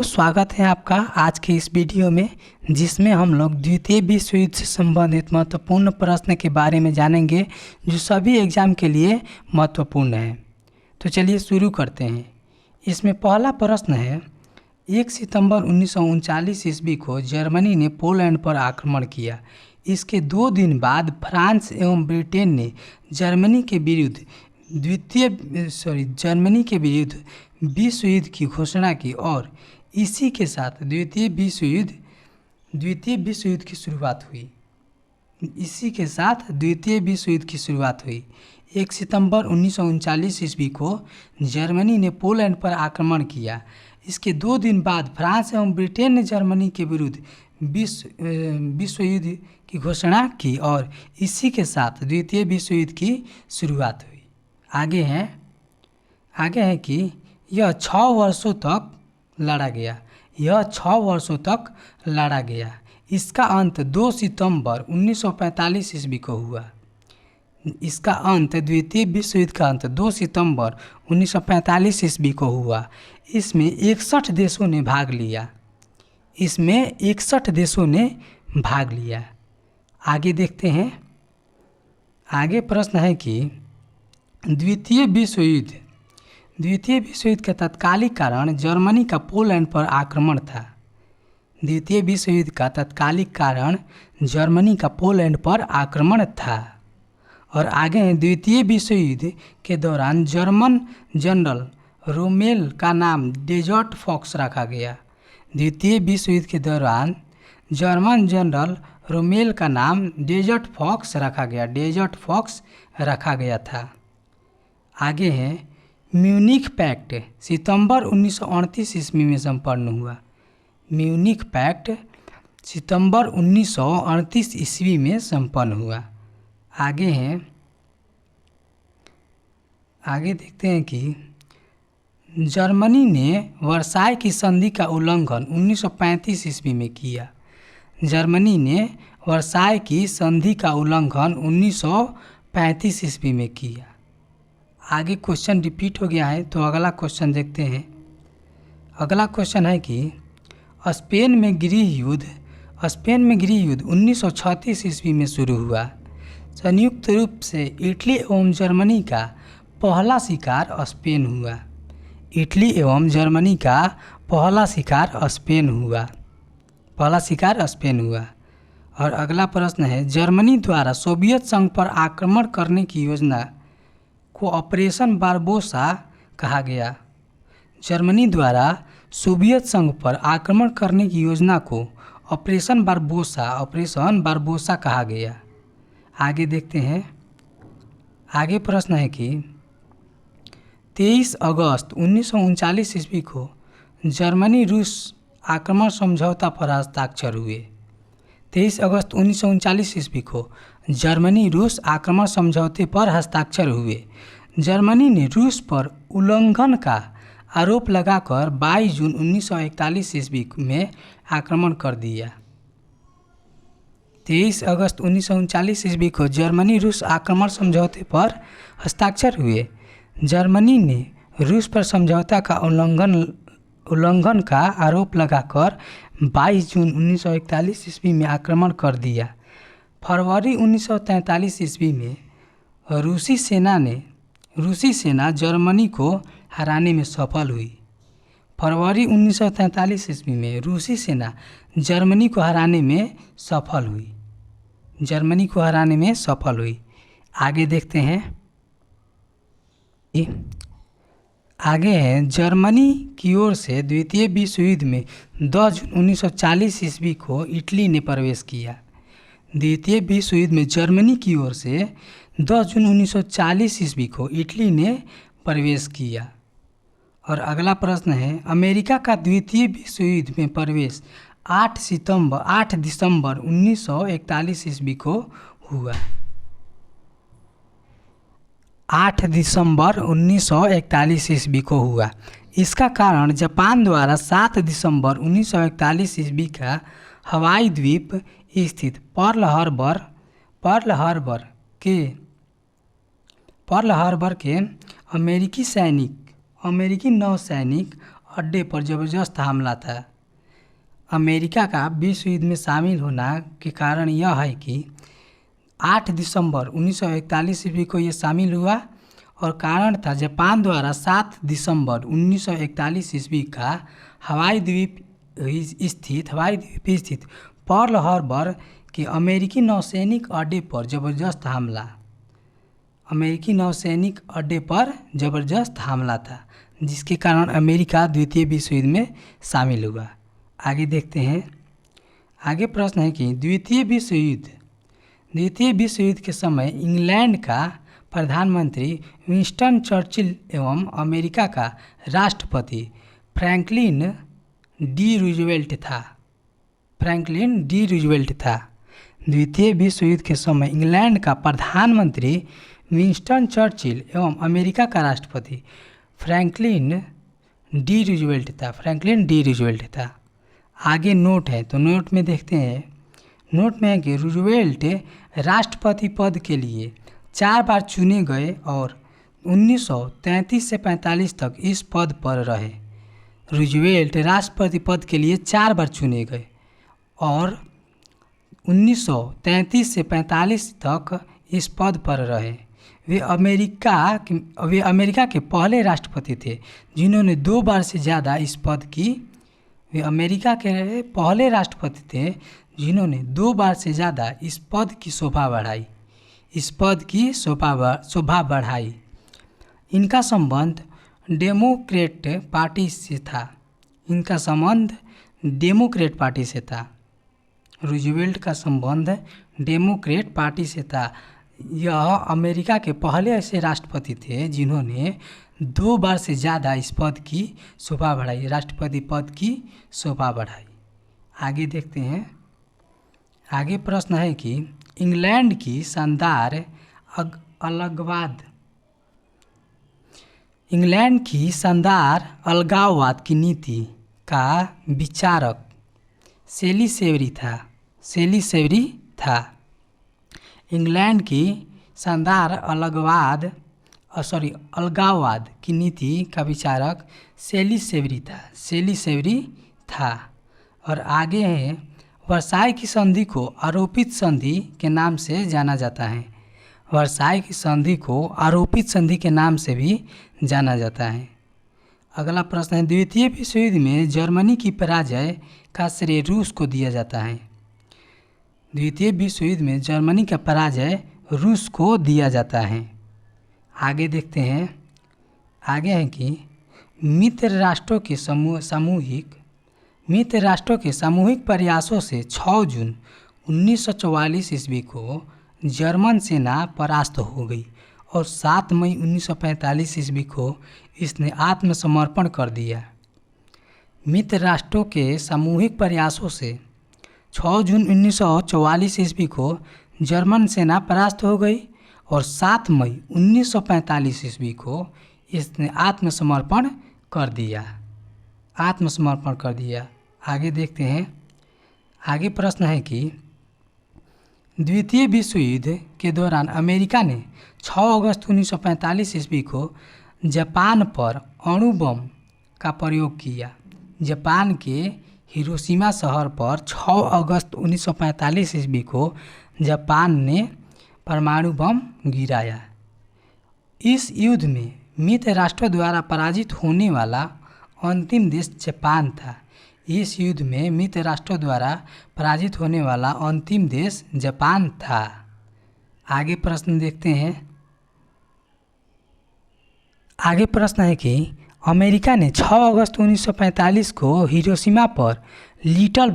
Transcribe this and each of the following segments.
स्वागत है आपका आज के इस वीडियो में, जिसमें हम लोग द्वितीय विश्व युद्ध से संबंधित महत्वपूर्ण प्रश्न के बारे में जानेंगे जो सभी एग्जाम के लिए महत्वपूर्ण है। तो चलिए शुरू करते हैं। इसमें पहला प्रश्न है, 1 सितंबर 1939 ईस्वी को जर्मनी ने पोलैंड पर आक्रमण किया। इसके 2 दिन बाद फ्रांस एवं ब्रिटेन ने जर्मनी के विरुद्ध विश्व युद्ध की घोषणा की और इसी के साथ द्वितीय विश्व युद्ध की शुरुआत हुई। 1 सितंबर 1939 ईस्वी को जर्मनी ने पोलैंड पर आक्रमण किया। इसके 2 दिन बाद फ्रांस एवं ब्रिटेन ने जर्मनी के विरुद्ध विश्व युद्ध की घोषणा की और इसी के साथ द्वितीय विश्व युद्ध की शुरुआत हुई। आगे है कि यह 6 वर्षों तक लड़ा गया। इसका अंत 2 सितंबर 1945 ईस्वी को हुआ। द्वितीय विश्व युद्ध का अंत 2 सितंबर 1945 ईस्वी को हुआ। इसमें 61 देशों ने भाग लिया। आगे देखते हैं। आगे प्रश्न है कि द्वितीय विश्व युद्ध का तत्कालिक कारण जर्मनी का पोलैंड पर आक्रमण था। द्वितीय विश्व युद्ध का तत्कालिक कारण जर्मनी का पोलैंड पर आक्रमण था। और आगे हैं, द्वितीय विश्व युद्ध के दौरान जर्मन जनरल रोमेल का नाम डेजर्ट फॉक्स रखा गया। द्वितीय विश्व युद्ध के दौरान जर्मन जनरल रोमेल का नाम डेजर्ट फॉक्स रखा गया था। आगे है, म्यूनिख पैक्ट सितंबर 1938 ईस्वी में संपन्न हुआ। म्यूनिख पैक्ट सितंबर 1938 ईस्वी में संपन्न हुआ। आगे देखते हैं कि जर्मनी ने वर्साई की संधि का उल्लंघन 1935 ईस्वी में किया। जर्मनी ने वर्साई की संधि का उल्लंघन 1935 ईस्वी में किया। आगे क्वेश्चन रिपीट हो गया है, तो अगला क्वेश्चन देखते हैं। अगला क्वेश्चन है कि स्पेन में गृह युद्ध 1936 ईस्वी में शुरू हुआ। संयुक्त रूप से इटली एवं जर्मनी का पहला शिकार स्पेन हुआ। और अगला प्रश्न है, जर्मनी द्वारा सोवियत संघ पर आक्रमण करने की योजना को ऑपरेशन बारबोसा कहा गया। जर्मनी द्वारा सोवियत संघ पर आक्रमण करने की योजना को ऑपरेशन बारबोसा कहा गया। आगे देखते हैं। आगे प्रश्न है कि 23 अगस्त 1939 ईस्वी को जर्मनी रूस आक्रमण समझौता पर हस्ताक्षर हुए। 23 अगस्त 1939 ईस्वी को जर्मनी रूस आक्रमण समझौते पर हस्ताक्षर हुए। जर्मनी ने रूस पर उल्लंघन का आरोप लगाकर 22 जून 1941 ईस्वी में आक्रमण कर दिया। 23 अगस्त 1939 ईस्वी को जर्मनी रूस आक्रमण समझौते पर हस्ताक्षर हुए। जर्मनी ने रूस पर समझौता का उल्लंघन का आरोप लगाकर 22 जून 1941 ईस्वी में आक्रमण कर दिया। फरवरी 1943 ईस्वी में रूसी सेना जर्मनी को हराने में सफल हुई। फरवरी 1943 ईस्वी में रूसी सेना जर्मनी को हराने में सफल हुई। आगे देखते हैं। आगे है, जर्मनी की ओर से द्वितीय विश्व युद्ध में 10 जून 1940 ईस्वी को इटली ने प्रवेश किया। द्वितीय विश्व युद्ध में जर्मनी की ओर से 10 जून 1940 ईस्वी को इटली ने प्रवेश किया। और अगला प्रश्न है, अमेरिका का द्वितीय विश्व युद्ध में प्रवेश 8 दिसंबर 1941 ईस्वी को हुआ। 8 दिसंबर 1941 ईस्वी को हुआ। इसका कारण जापान द्वारा 7 दिसंबर 1941 ईस्वी का हवाई द्वीप स्थित पर्ल हार्बर के अमेरिकी नौसैनिक अड्डे पर ज़बरदस्त हमला था। अमेरिका का विश्व युद्ध में शामिल होना के कारण यह है कि 8 दिसंबर 1941 ईस्वी को ये शामिल हुआ और कारण था जापान द्वारा 7 दिसंबर 1941 ईस्वी का हवाई द्वीप स्थित पर्ल हार्बर के अमेरिकी नौसैनिक अड्डे पर ज़बरदस्त हमला। अमेरिकी नौसैनिक अड्डे पर ज़बरदस्त हमला था, जिसके कारण अमेरिका द्वितीय विश्व युद्ध में शामिल हुआ। आगे देखते हैं। आगे प्रश्न है कि द्वितीय विश्व युद्ध के समय इंग्लैंड का प्रधानमंत्री विंस्टन चर्चिल एवं अमेरिका का राष्ट्रपति फ्रैंकलिन डी रूजवेल्ट था। द्वितीय विश्व युद्ध के समय इंग्लैंड का प्रधानमंत्री विंस्टन चर्चिल एवं अमेरिका का राष्ट्रपति फ्रैंकलिन डी रूजवेल्ट था। आगे नोट है, तो नोट में देखते हैं। नोट में है कि रूजवेल्ट राष्ट्रपति पद के लिए 4 बार चुने गए और 1933 से 45 तक इस पद पर रहे। रूजवेल्ट राष्ट्रपति पद के लिए 4 बार चुने गए और 1933 से 45 तक इस पद पर रहे। वे अमेरिका के पहले राष्ट्रपति थे जिन्होंने 2 बार से ज़्यादा इस पद की शोभा बढ़ाई। इनका संबंध डेमोक्रेट पार्टी से था। रूजवेल्ट का संबंध डेमोक्रेट पार्टी से था। यह अमेरिका के पहले ऐसे राष्ट्रपति थे जिन्होंने 2 बार से ज़्यादा इस पद की शोभा बढ़ाई, राष्ट्रपति पद की शोभा बढ़ाई। आगे देखते हैं। आगे प्रश्न है कि इंग्लैंड की शानदार अलगाववाद की नीति का विचारक सेली सेवरी था। इंग्लैंड की शानदार अलगाववाद की नीति का विचारक सेली सेवरी था। और आगे है, वर्साई की संधि को आरोपित संधि के नाम से जाना जाता है। वर्साई की संधि को आरोपित संधि के नाम से भी जाना जाता है। अगला प्रश्न है, द्वितीय विश्व युद्ध में जर्मनी की पराजय का श्रेय रूस को दिया जाता है। द्वितीय विश्व युद्ध में जर्मनी का पराजय रूस को दिया जाता है। आगे देखते हैं। आगे है कि मित्र राष्ट्रों के सामूहिक प्रयासों से 6 जून 1944 ईस्वी को जर्मन सेना परास्त हो गई और 7 मई 1945 ईस्वी को इसने आत्मसमर्पण कर दिया। मित्र राष्ट्रों के सामूहिक प्रयासों से 6 जून 1944 ईस्वी को जर्मन सेना परास्त हो गई और 7 मई 1945 ईस्वी को इसने आत्मसमर्पण कर दिया। आगे देखते हैं। आगे प्रश्न है कि द्वितीय विश्व युद्ध के दौरान अमेरिका ने 6 अगस्त 1945 ईस्वी को जापान पर अणु बम का प्रयोग किया। जापान के हिरोशिमा शहर पर 6 अगस्त 1945 ईस्वी को जापान ने परमाणु बम गिराया। इस युद्ध में मित्र राष्ट्रों द्वारा पराजित होने वाला अंतिम देश जापान था। इस युद्ध में मित्र राष्ट्रों द्वारा पराजित होने वाला अंतिम देश जापान था। आगे प्रश्न देखते हैं। आगे प्रश्न है कि अमेरिका ने 6 अगस्त 1945 को हिरोशिमा पर लिटिल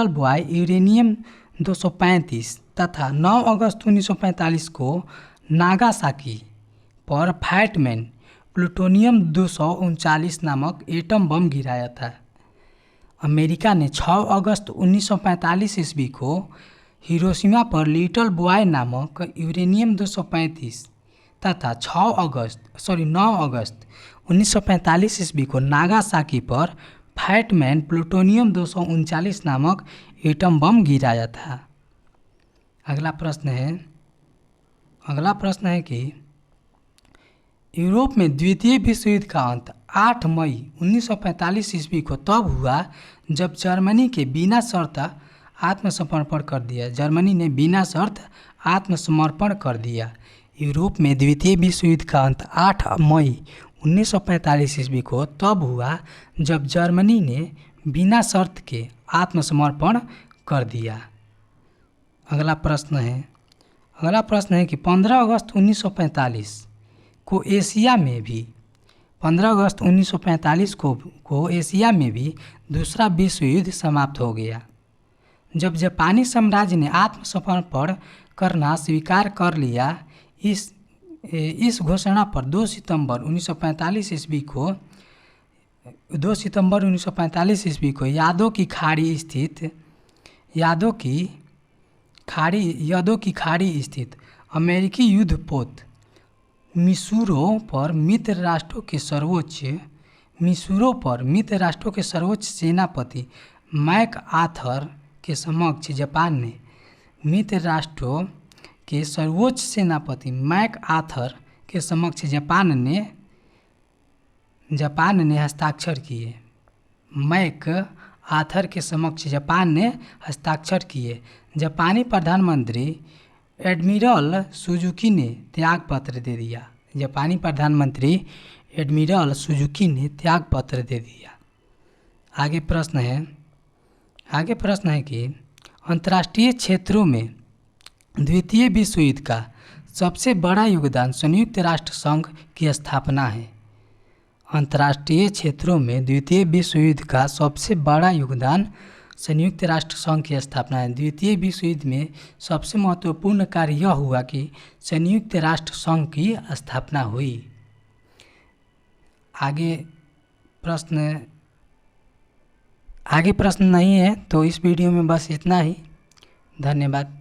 बॉय यूरेनियम 235 तथा 9 अगस्त 1945 को नागासाकी पर फैटमैन प्लूटोनियम 239 नामक एटम बम गिराया था। अमेरिका ने 6 अगस्त 1945 ईस्वी को हिरोशिमा पर लिटिल बॉय नामक यूरेनियम 235 तथा 9 अगस्त 1945 ईस्वी को नागासाकी पर फैटमैन प्लूटोनियम 239 नामक एटम बम गिराया था। अगला प्रश्न है कि यूरोप में द्वितीय विश्व युद्ध का अंत 8 मई 1945 ईस्वी को तब हुआ जब जर्मनी के बिना शर्त आत्मसमर्पण कर दिया। जर्मनी ने बिना शर्त आत्मसमर्पण कर दिया। यूरोप में द्वितीय विश्व युद्ध का अंत 8 मई 1945 ईस्वी को तब हुआ जब जर्मनी ने बिना शर्त के आत्मसमर्पण कर दिया। अगला प्रश्न है कि 15 अगस्त 1945 को एशिया में भी 15 अगस्त 1945 को एशिया में भी दूसरा विश्व युद्ध समाप्त हो गया जब जापानी साम्राज्य ने आत्मसमर्पण करना स्वीकार कर लिया। इस घोषणा पर 2 सितंबर 1945 ईस्वी को यादों की खाड़ी स्थित अमेरिकी युद्धपोत मिसूरो पर मित्र राष्ट्रों के सर्वोच्च सेनापति मैक आर्थर के समक्ष जापान ने हस्ताक्षर किए। जापानी प्रधानमंत्री एडमिरल सुजुकी ने त्यागपत्र दे दिया। आगे प्रश्न है कि अंतर्राष्ट्रीय क्षेत्रों में द्वितीय विश्व युद्ध का सबसे बड़ा योगदान संयुक्त राष्ट्र संघ की स्थापना है। अंतर्राष्ट्रीय क्षेत्रों में द्वितीय विश्व युद्ध का सबसे बड़ा योगदान संयुक्त राष्ट्र संघ की स्थापना है। द्वितीय विश्व युद्ध में सबसे महत्वपूर्ण कार्य यह हुआ कि संयुक्त राष्ट्र संघ की स्थापना हुई। आगे प्रश्न नहीं है, तो इस वीडियो में बस इतना ही। धन्यवाद।